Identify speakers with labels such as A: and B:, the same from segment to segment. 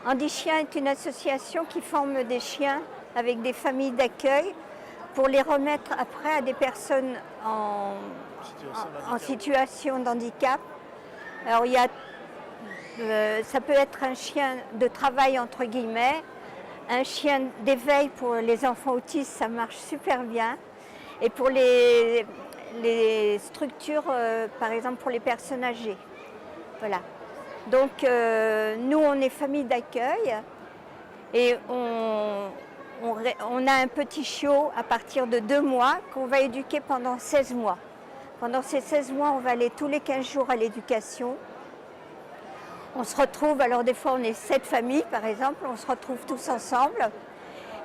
A: Andy Chien est une association qui forme des chiens avec des familles d'accueil pour les remettre après à des personnes en situation d'handicap. Alors ça peut être un chien de travail entre guillemets, un chien d'éveil pour les enfants autistes, ça marche super bien. Et pour les structures, par exemple pour les personnes âgées. Voilà. Donc nous on est famille d'accueil et on a un petit chiot à partir de 2 mois qu'on va éduquer pendant 16 mois. Pendant ces 16 mois, on va aller tous les 15 jours à l'éducation. On se retrouve, alors des fois on est 7 familles par exemple, on se retrouve tous ensemble.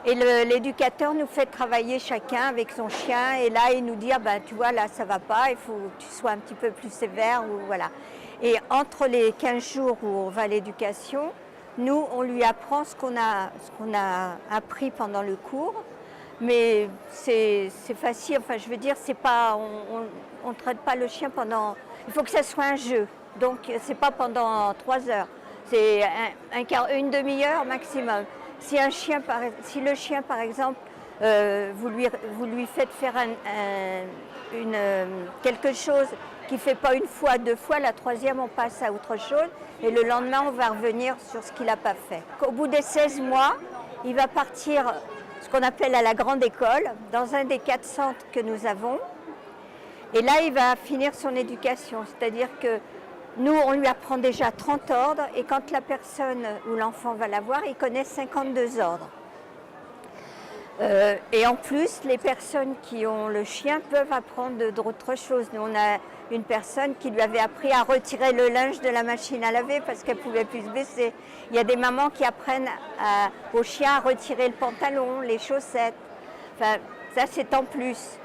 A: Et l'éducateur nous fait travailler chacun avec son chien et là il nous dit tu vois là ça va pas, il faut que tu sois un petit peu plus sévère ou voilà. Et entre les 15 jours où on va à l'éducation, nous on lui apprend ce qu'on a appris pendant le cours, mais c'est facile, enfin je veux dire c'est pas, on traite pas le chien pendant, il faut que ça soit un jeu, donc c'est pas pendant 3 heures, c'est une demi-heure maximum. Si le chien, par exemple, vous lui faites faire quelque chose qu'il ne fait pas une fois, 2 fois, la 3e, on passe à autre chose. Et le lendemain, on va revenir sur ce qu'il n'a pas fait. Au bout des 16 mois, il va partir, ce qu'on appelle à la grande école, dans un des 4 centres que nous avons. Et là, il va finir son éducation. C'est-à-dire que nous, on lui apprend déjà 30 ordres et quand la personne ou l'enfant va l'avoir, il connaît 52 ordres. Et en plus, les personnes qui ont le chien peuvent apprendre d'autres choses. Nous, on a une personne qui lui avait appris à retirer le linge de la machine à laver parce qu'elle ne pouvait plus se baisser. Il y a des mamans qui apprennent au chien à retirer le pantalon, les chaussettes. Enfin, ça, c'est en plus.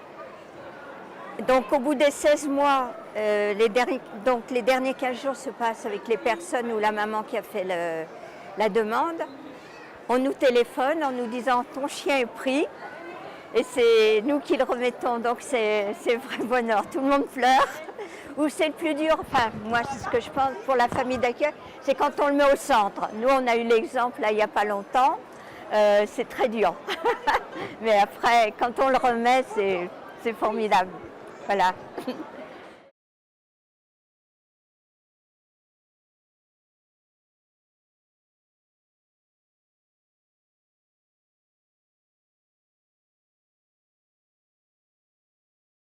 A: Donc au bout des 16 mois, les derniers 15 jours se passent avec les personnes ou la maman qui a fait la demande. On nous téléphone en nous disant ton chien est pris et c'est nous qui le remettons, donc c'est vrai bonheur, tout le monde pleure. Ou c'est le plus dur, enfin moi c'est ce que je pense pour la famille d'accueil, c'est quand on le met au centre. Nous on a eu l'exemple là il n'y a pas longtemps, c'est très dur. Mais après quand on le remet c'est formidable. Voilà.